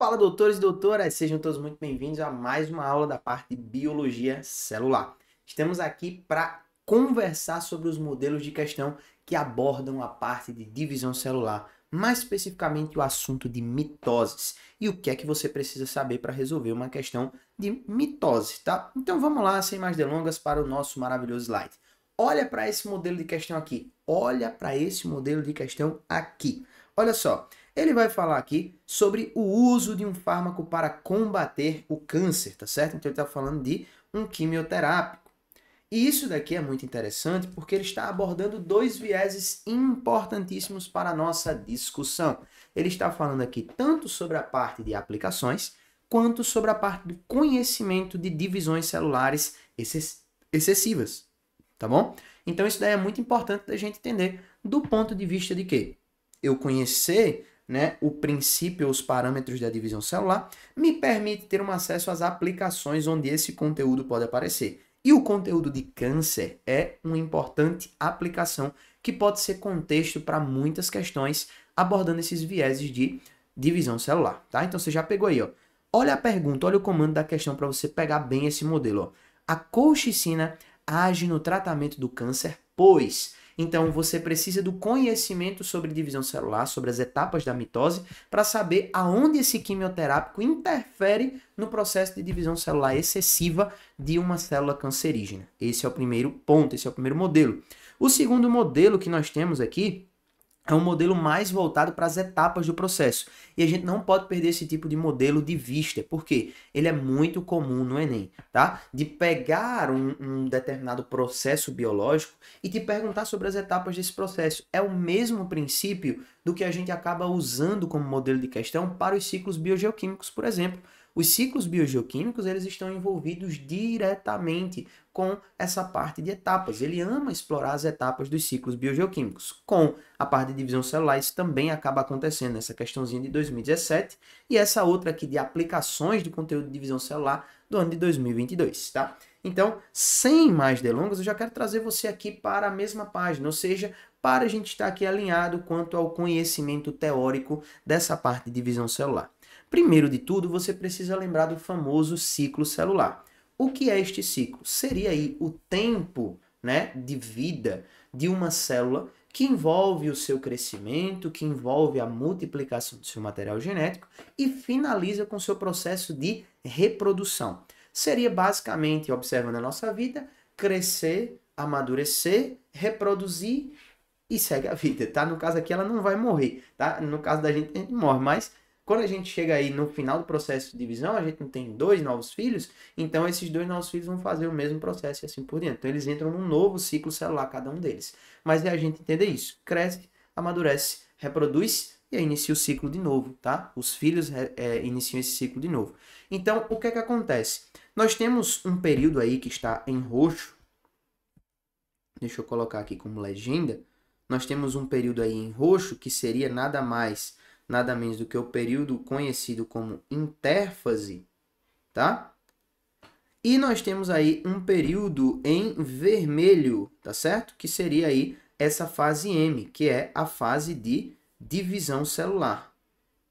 Fala, doutores e doutoras, sejam todos muito bem-vindos a mais uma aula da parte de biologia celular. Estamos aqui para conversar sobre os modelos de questão que abordam a parte de divisão celular, mais especificamente o assunto de mitoses e o que é que você precisa saber para resolver uma questão de mitose, tá? Então vamos lá, sem mais delongas, para o nosso maravilhoso slide. Olha para esse modelo de questão aqui. Olha para esse modelo de questão aqui. Olha só. Ele vai falar aqui sobre o uso de um fármaco para combater o câncer, tá certo? Então ele está falando de um quimioterápico. E isso daqui é muito interessante porque ele está abordando dois vieses importantíssimos para a nossa discussão. Ele está falando aqui tanto sobre a parte de aplicações, quanto sobre a parte do conhecimento de divisões celulares excessivas, tá bom? Então isso daí é muito importante da gente entender do ponto de vista de que eu conhecer, né, o princípio, os parâmetros da divisão celular, me permite ter um acesso às aplicações onde esse conteúdo pode aparecer. E o conteúdo de câncer é uma importante aplicação que pode ser contexto para muitas questões abordando esses vieses de divisão celular, tá? Então você já pegou aí, ó. Olha a pergunta, olha o comando da questão para você pegar bem esse modelo, ó. A colchicina age no tratamento do câncer, pois... Então, você precisa do conhecimento sobre divisão celular, sobre as etapas da mitose, para saber aonde esse quimioterápico interfere no processo de divisão celular excessiva de uma célula cancerígena. Esse é o primeiro ponto, esse é o primeiro modelo. O segundo modelo que nós temos aqui é um modelo mais voltado para as etapas do processo. E a gente não pode perder esse tipo de modelo de vista, porque ele é muito comum no Enem, tá? De pegar um determinado processo biológico e te perguntar sobre as etapas desse processo. É o mesmo princípio do que a gente acaba usando como modelo de questão para os ciclos biogeoquímicos, por exemplo. Os ciclos biogeoquímicos, eles estão envolvidos diretamente com essa parte de etapas. Ele ama explorar as etapas dos ciclos biogeoquímicos. Com a parte de divisão celular, isso também acaba acontecendo nessa questãozinha de 2017 e essa outra aqui de aplicações do conteúdo de divisão celular do ano de 2022, tá? Então, sem mais delongas, eu já quero trazer você aqui para a mesma página, ou seja, para a gente estar aqui alinhado quanto ao conhecimento teórico dessa parte de divisão celular. Primeiro de tudo, você precisa lembrar do famoso ciclo celular. O que é este ciclo? Seria aí o tempo, né, de vida de uma célula que envolve o seu crescimento, que envolve a multiplicação do seu material genético e finaliza com o seu processo de reprodução. Seria basicamente, observando a nossa vida, crescer, amadurecer, reproduzir e segue a vida, tá? No caso aqui ela não vai morrer, tá? No caso da gente, a gente morre, mas quando a gente chega aí no final do processo de divisão, a gente não tem dois novos filhos, então esses dois novos filhos vão fazer o mesmo processo e assim por diante. Então eles entram num novo ciclo celular, cada um deles. Mas é a gente entender isso. Cresce, amadurece, reproduz e aí inicia o ciclo de novo, tá? Os filhos iniciam esse ciclo de novo. Então, o que é que acontece? Nós temos um período aí que está em roxo. Deixa eu colocar aqui como legenda. Nós temos um período aí em roxo que seria nada mais nada menos do que o período conhecido como intérfase, tá? E nós temos aí um período em vermelho, tá certo? Que seria aí essa fase M, que é a fase de divisão celular.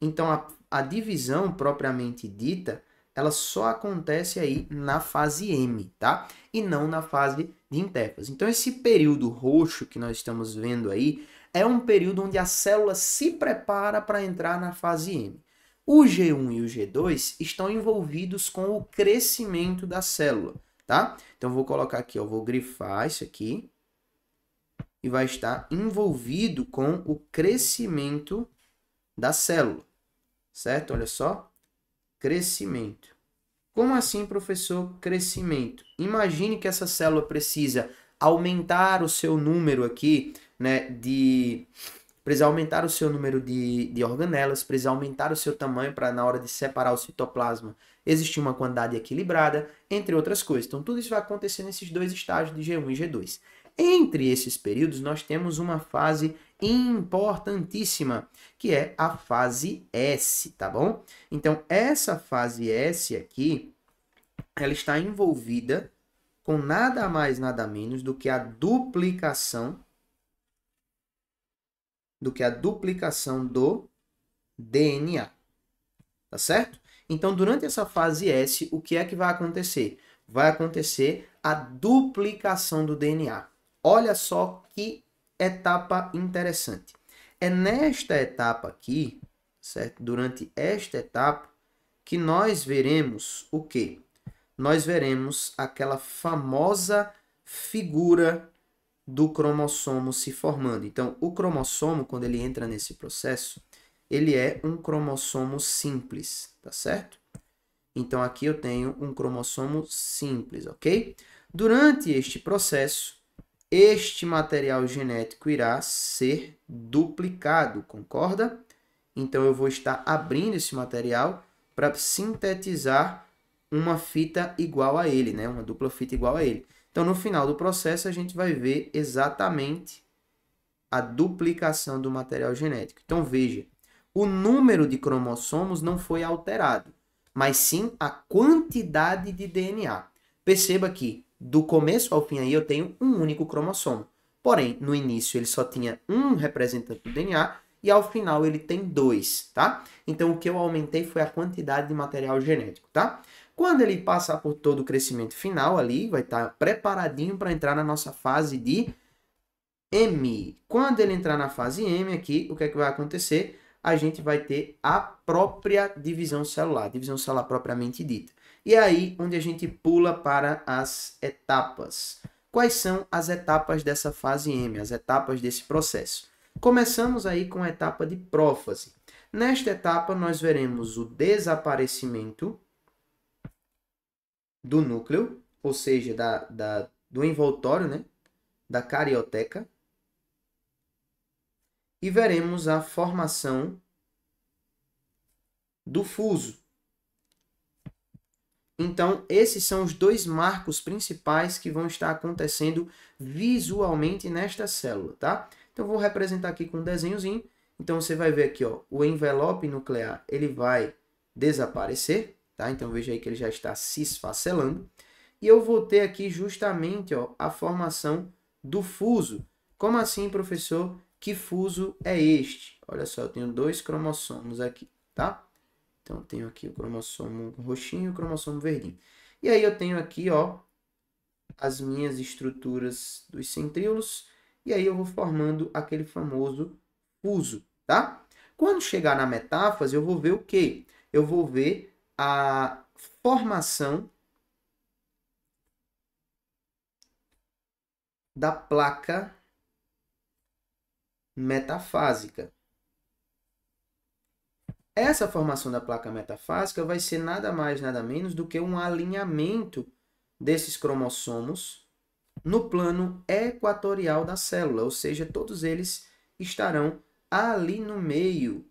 Então, a divisão propriamente dita, ela só acontece aí na fase M, tá? E não na fase de intérfase. Então, esse período roxo que nós estamos vendo aí é um período onde a célula se prepara para entrar na fase M. O G1 e o G2 estão envolvidos com o crescimento da célula, tá? Então, vou colocar aqui, eu vou grifar isso aqui e vai estar envolvido com o crescimento da célula, certo? Olha só, crescimento. Como assim, professor, crescimento? Imagine que essa célula precisa aumentar o seu número aqui, né, precisa aumentar o seu número de organelas, precisa aumentar o seu tamanho para na hora de separar o citoplasma existir uma quantidade equilibrada, entre outras coisas. Então, tudo isso vai acontecer nesses dois estágios de G1 e G2. Entre esses períodos, nós temos uma fase importantíssima, que é a fase S, tá bom? Então, essa fase S aqui, ela está envolvida com nada mais, nada menos do que a duplicação do DNA. tá certo? Então, durante essa fase S, o que é que vai acontecer? Vai acontecer a duplicação do DNA. Olha só que etapa interessante. É nesta etapa aqui, certo? Durante esta etapa, que nós veremos o quê? Nós veremos aquela famosa figura do cromossomo se formando. Então, o cromossomo, quando ele entra nesse processo, ele é um cromossomo simples, tá certo? Então, aqui eu tenho um cromossomo simples, ok? Durante este processo, este material genético irá ser duplicado, concorda? Então, eu vou estar abrindo esse material para sintetizar uma fita igual a ele, né? Uma dupla fita igual a ele. Então, no final do processo, a gente vai ver exatamente a duplicação do material genético. Então, veja, o número de cromossomos não foi alterado, mas sim a quantidade de DNA. Perceba que, do começo ao fim aí, eu tenho um único cromossomo. Porém, no início ele só tinha um representante do DNA e ao final ele tem 2, tá? Então, o que eu aumentei foi a quantidade de material genético, tá? Quando ele passar por todo o crescimento final ali, vai estar preparadinho para entrar na nossa fase de M. Quando ele entrar na fase M aqui, o que é que vai acontecer? A gente vai ter a própria divisão celular propriamente dita. E é aí onde a gente pula para as etapas. Quais são as etapas dessa fase M, as etapas desse processo? Começamos aí com a etapa de prófase. Nesta etapa, nós veremos o desaparecimento do núcleo, ou seja, do envoltório, né? Da carioteca. E veremos a formação do fuso. Então, esses são os dois marcos principais que vão estar acontecendo visualmente nesta célula, tá? Então, vou representar aqui com um desenhozinho. Então, você vai ver aqui, ó, o envelope nuclear, ele vai desaparecer, tá? Então, veja aí que ele já está se esfacelando. E eu vou ter aqui justamente, ó, a formação do fuso. Como assim, professor? Que fuso é este? Olha só, eu tenho 2 cromossomos aqui, tá? Então, eu tenho aqui o cromossomo roxinho e o cromossomo verdinho. E aí, eu tenho aqui, ó, as minhas estruturas dos centríolos. E aí, eu vou formando aquele famoso fuso, tá? Quando chegar na metáfase, eu vou ver o quê? Eu vou ver a formação da placa metafásica. Essa formação da placa metafásica vai ser nada mais, nada menos do que um alinhamento desses cromossomos no plano equatorial da célula, ou seja, todos eles estarão ali no meio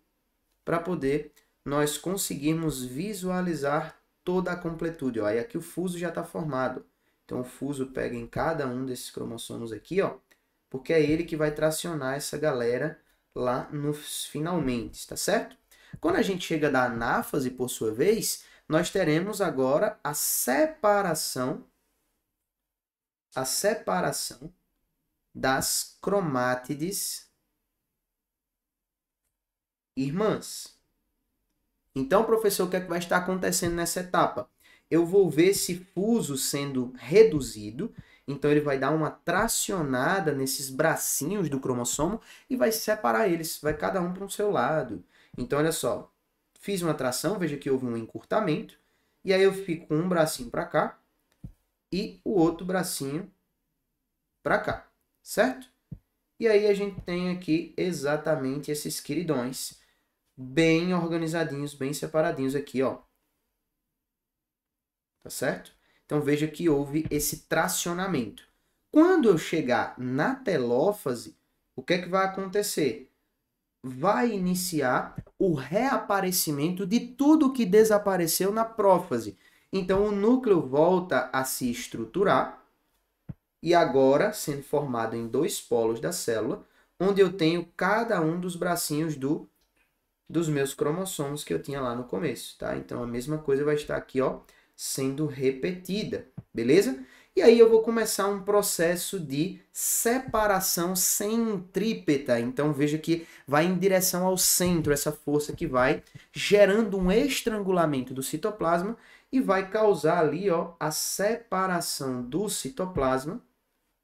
para poder nós conseguirmos visualizar toda a completude. Ó. Aí aqui o fuso já está formado. Então, o fuso pega em cada um desses cromossomos aqui, ó, porque é ele que vai tracionar essa galera lá nos finalmente, tá certo? Quando a gente chega da anáfase, por sua vez, nós teremos agora a separação das cromátides irmãs. Então, professor, o que é que vai estar acontecendo nessa etapa? Eu vou ver esse fuso sendo reduzido, então ele vai dar uma tracionada nesses bracinhos do cromossomo e vai separar eles, vai cada um para um seu lado. Então, olha só, fiz uma tração, veja que houve um encurtamento, e aí eu fico com um bracinho para cá e o outro bracinho para cá, certo? E aí a gente tem aqui exatamente esses quiridões bem organizadinhos, bem separadinhos aqui, ó. Tá certo? Então, veja que houve esse tracionamento. Quando eu chegar na telófase, o que é que vai acontecer? Vai iniciar o reaparecimento de tudo que desapareceu na prófase. Então, o núcleo volta a se estruturar e agora sendo formado em 2 polos da célula, onde eu tenho cada um dos bracinhos dos meus cromossomos que eu tinha lá no começo, tá? Então, a mesma coisa vai estar aqui, ó, sendo repetida, beleza? E aí eu vou começar um processo de separação centrípeta. Então veja que vai em direção ao centro essa força que vai gerando um estrangulamento do citoplasma e vai causar ali, ó, a separação do citoplasma,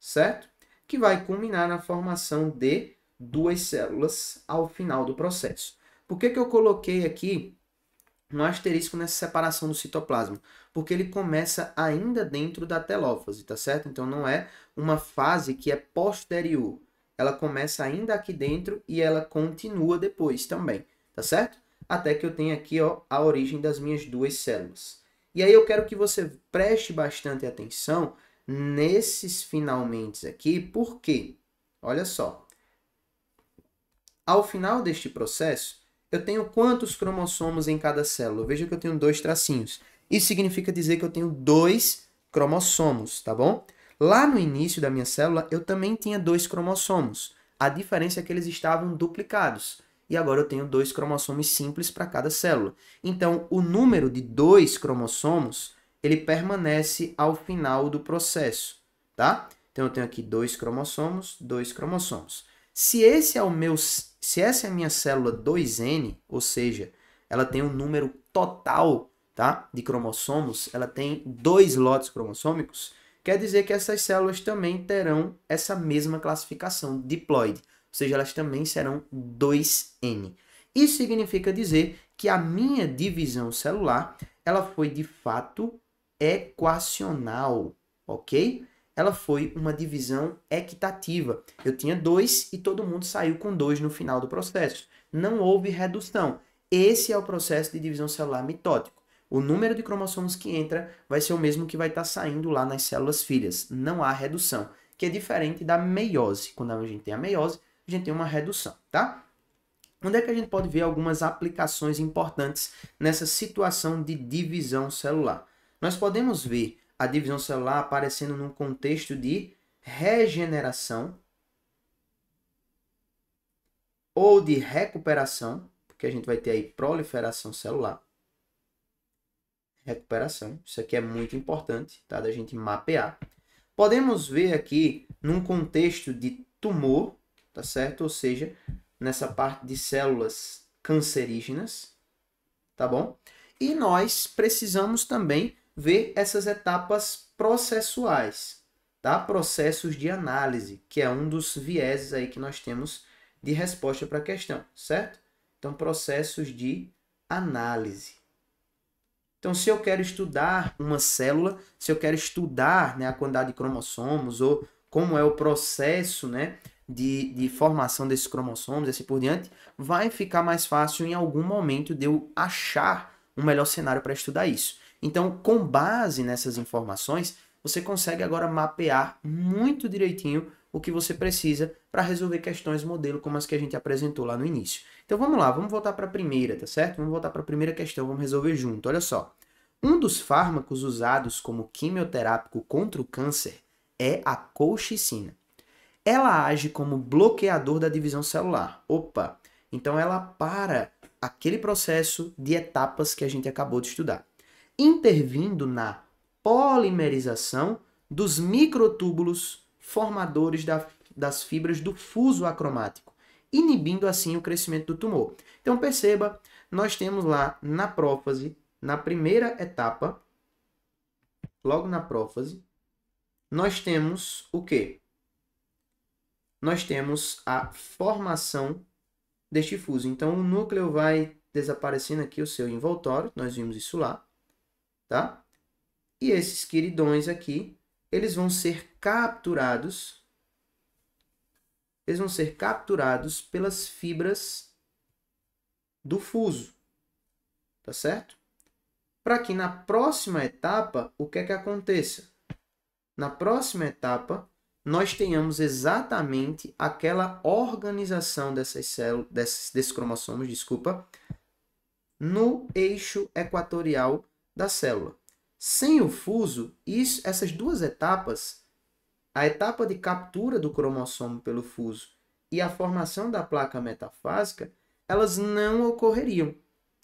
certo? Que vai culminar na formação de duas células ao final do processo. Por que eu coloquei aqui um asterisco nessa separação do citoplasma? Porque ele começa ainda dentro da telófase, tá certo? Então não é uma fase que é posterior. Ela começa ainda aqui dentro e ela continua depois também, tá certo? Até que eu tenha aqui, ó, a origem das minhas duas células. E aí eu quero que você preste bastante atenção nesses finalmente aqui, porque, olha só, ao final deste processo, eu tenho quantos cromossomos em cada célula? Veja que eu tenho 2 tracinhos. Isso significa dizer que eu tenho 2 cromossomos, tá bom? Lá no início da minha célula, eu também tinha 2 cromossomos. A diferença é que eles estavam duplicados. E agora eu tenho 2 cromossomos simples para cada célula. Então, o número de 2 cromossomos, ele permanece ao final do processo, tá? Então, eu tenho aqui 2 cromossomos, 2 cromossomos. Se essa é a minha célula 2N, ou seja, ela tem um número total, tá, de cromossomos, ela tem 2 lotes cromossômicos, quer dizer que essas células também terão essa mesma classificação, diploide, ou seja, elas também serão 2N. Isso significa dizer que a minha divisão celular, ela foi de fato equacional, ok? Ela foi uma divisão equitativa. Eu tinha 2 e todo mundo saiu com 2 no final do processo. Não houve redução. Esse é o processo de divisão celular mitótico. O número de cromossomos que entra vai ser o mesmo que vai estar saindo lá nas células filhas. Não há redução, que é diferente da meiose. Quando a gente tem a meiose, a gente tem uma redução, tá? Onde é que a gente pode ver algumas aplicações importantes nessa situação de divisão celular? Nós podemos ver a divisão celular aparecendo num contexto de regeneração ou de recuperação, porque a gente vai ter aí proliferação celular. Recuperação, isso aqui é muito importante, tá? Da gente mapear. Podemos ver aqui num contexto de tumor, tá certo? Ou seja, nessa parte de células cancerígenas, tá bom? E nós precisamos também ver essas etapas processuais, tá? Processos de análise, que é um dos vieses aí que nós temos de resposta para a questão, certo? Então, processos de análise. Então, se eu quero estudar uma célula, se eu quero estudar, né, a quantidade de cromossomos ou como é o processo, né, de formação desses cromossomos, assim por diante, vai ficar mais fácil em algum momento de eu achar um melhor cenário para estudar isso. Então, com base nessas informações, você consegue agora mapear muito direitinho o que você precisa para resolver questões modelo como as que a gente apresentou lá no início. Então vamos lá, vamos voltar para a primeira, tá certo? Vamos voltar para a primeira questão, vamos resolver junto. Olha só. Um dos fármacos usados como quimioterápico contra o câncer é a colchicina. Ela age como bloqueador da divisão celular. Opa! Então ela para aquele processo de etapas que a gente acabou de estudar, intervindo na polimerização dos microtúbulos formadores das fibras do fuso acromático, inibindo assim o crescimento do tumor. Então perceba, nós temos lá na prófase, na primeira etapa, logo na prófase, nós temos o quê? Nós temos a formação deste fuso. Então o núcleo vai desaparecendo aqui o seu envoltório, nós vimos isso lá, tá? E esses quiridões aqui, eles vão ser capturados pelas fibras do fuso, tá certo? Para que na próxima etapa, o que é que aconteça? Na próxima etapa, nós tenhamos exatamente aquela organização dessas células, desses cromossomos, no eixo equatorial da célula. Sem o fuso, essas duas etapas, a etapa de captura do cromossomo pelo fuso e a formação da placa metafásica, elas não ocorreriam,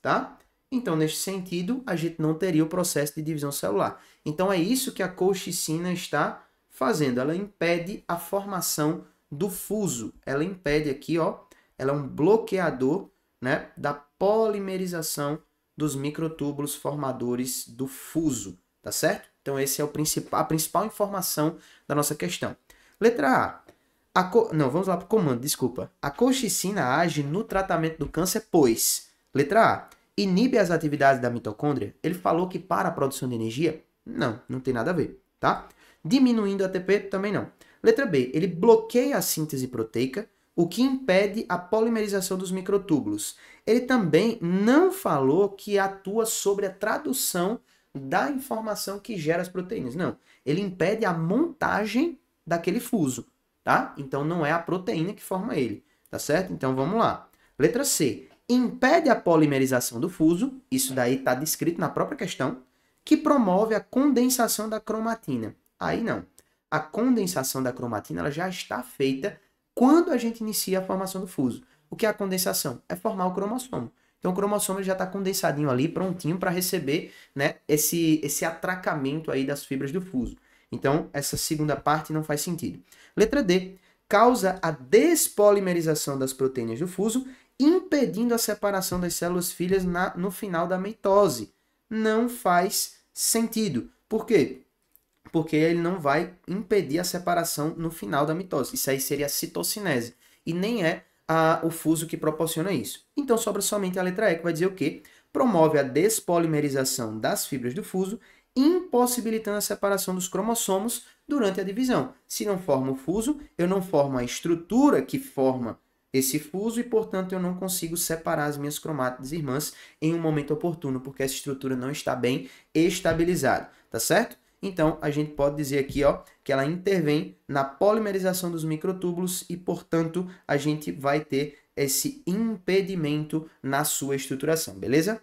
tá? Então, neste sentido, a gente não teria o processo de divisão celular. Então, é isso que a colchicina está fazendo. Ela impede a formação do fuso. Ela impede aqui, ó, ela é um bloqueador, né, da polimerização dos microtúbulos formadores do fuso, tá certo? Então, esse é a principal informação da nossa questão. Letra A. Não, vamos lá para o comando, desculpa. A colchicina age no tratamento do câncer, pois... Letra A. Inibe as atividades da mitocôndria. Ele falou que para a produção de energia? Não, não tem nada a ver, tá? Diminuindo a ATP? Também não. Letra B. Ele bloqueia a síntese proteica, o que impede a polimerização dos microtúbulos. Ele também não falou que atua sobre a tradução da informação que gera as proteínas. Não. Ele impede a montagem daquele fuso, tá? Então não é a proteína que forma ele, tá certo? Então vamos lá. Letra C. Impede a polimerização do fuso, isso daí está descrito na própria questão, que promove a condensação da cromatina. Aí não. A condensação da cromatina ela já está feita quando a gente inicia a formação do fuso. O que é a condensação? É formar o cromossomo. Então o cromossomo já está condensadinho ali, prontinho para receber, né, esse atracamento aí das fibras do fuso. Então essa segunda parte não faz sentido. Letra D. Causa a despolimerização das proteínas do fuso, impedindo a separação das células filhas no final da mitose. Não faz sentido. Por quê? Porque ele não vai impedir a separação no final da mitose. Isso aí seria a citocinese. E nem é o fuso que proporciona isso. Então sobra somente a letra E, que vai dizer o quê? Promove a despolimerização das fibras do fuso, impossibilitando a separação dos cromossomos durante a divisão. Se não forma o fuso, eu não formo a estrutura que forma esse fuso e, portanto, eu não consigo separar as minhas cromátides irmãs em um momento oportuno, porque essa estrutura não está bem estabilizada, tá certo? Então, a gente pode dizer aqui, ó, que ela intervém na polimerização dos microtúbulos e, portanto, a gente vai ter esse impedimento na sua estruturação, beleza?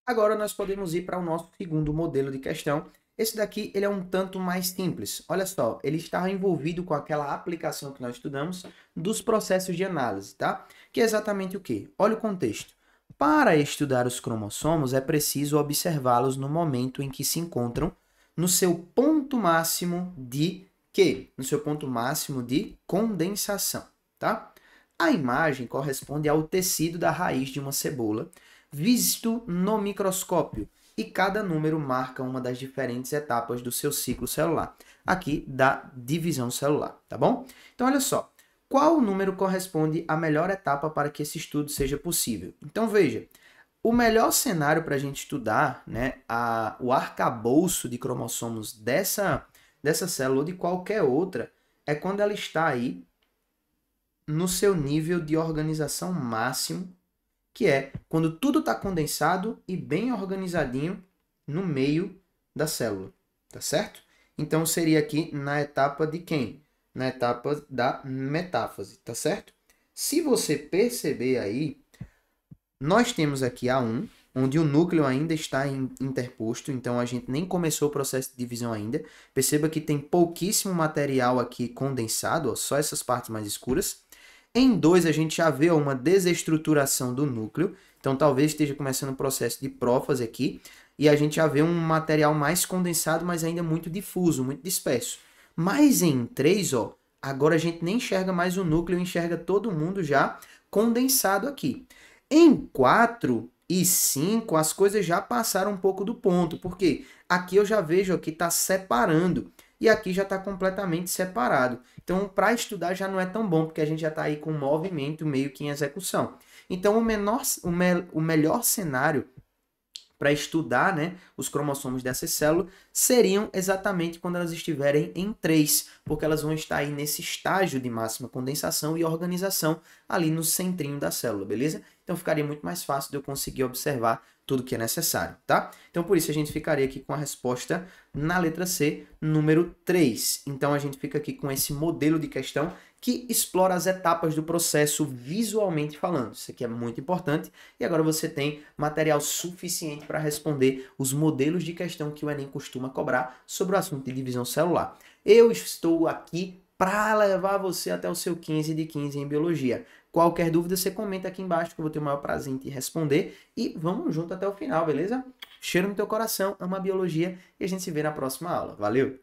Agora nós podemos ir para o nosso segundo modelo de questão. Esse daqui ele é um tanto mais simples. Olha só, ele está envolvido com aquela aplicação que nós estudamos dos processos de análise, tá? Que é exatamente o quê? Olha o contexto. Para estudar os cromossomos, é preciso observá-los no momento em que se encontram no seu ponto máximo de quê? No seu ponto máximo de condensação, tá? A imagem corresponde ao tecido da raiz de uma cebola, visto no microscópio, e cada número marca uma das diferentes etapas do seu ciclo celular, aqui da divisão celular, tá bom? Então, olha só, qual número corresponde à melhor etapa para que esse estudo seja possível? Então, veja, o melhor cenário para a gente estudar, né, o arcabouço de cromossomos dessa célula ou de qualquer outra é quando ela está aí no seu nível de organização máximo, que é quando tudo está condensado e bem organizadinho no meio da célula, tá certo? Então seria aqui na etapa de quem? Na etapa da metáfase, tá certo? Se você perceber aí, nós temos aqui A1, onde o núcleo ainda está interposto, então a gente nem começou o processo de divisão ainda. Perceba que tem pouquíssimo material aqui condensado, ó, só essas partes mais escuras. Em 2, a gente já vê uma desestruturação do núcleo, então talvez esteja começando o processo de prófase aqui, e a gente já vê um material mais condensado, mas ainda muito difuso, muito disperso. Mas em 3, ó, agora a gente nem enxerga mais o núcleo, enxerga todo mundo já condensado aqui. Em 4 e 5, as coisas já passaram um pouco do ponto, porque aqui eu já vejo que está separando, e aqui já está completamente separado. Então, para estudar já não é tão bom, porque a gente já está aí com movimento meio que em execução. Então, o melhor cenário para estudar, né, os cromossomos dessa célula seriam exatamente quando elas estiverem em 3, porque elas vão estar aí nesse estágio de máxima condensação e organização ali no centrinho da célula, beleza? Então ficaria muito mais fácil de eu conseguir observar tudo que é necessário, tá? Então por isso a gente ficaria aqui com a resposta na letra C, número 3. Então a gente fica aqui com esse modelo de questão que explora as etapas do processo visualmente falando. Isso aqui é muito importante. E agora você tem material suficiente para responder os modelos de questão que o Enem costuma cobrar sobre o assunto de divisão celular. Eu estou aqui para levar você até o seu 15 de 15 em biologia. Qualquer dúvida, você comenta aqui embaixo que eu vou ter o maior prazer em te responder. E vamos junto até o final, beleza? Cheiro no teu coração, ama a biologia e a gente se vê na próxima aula. Valeu!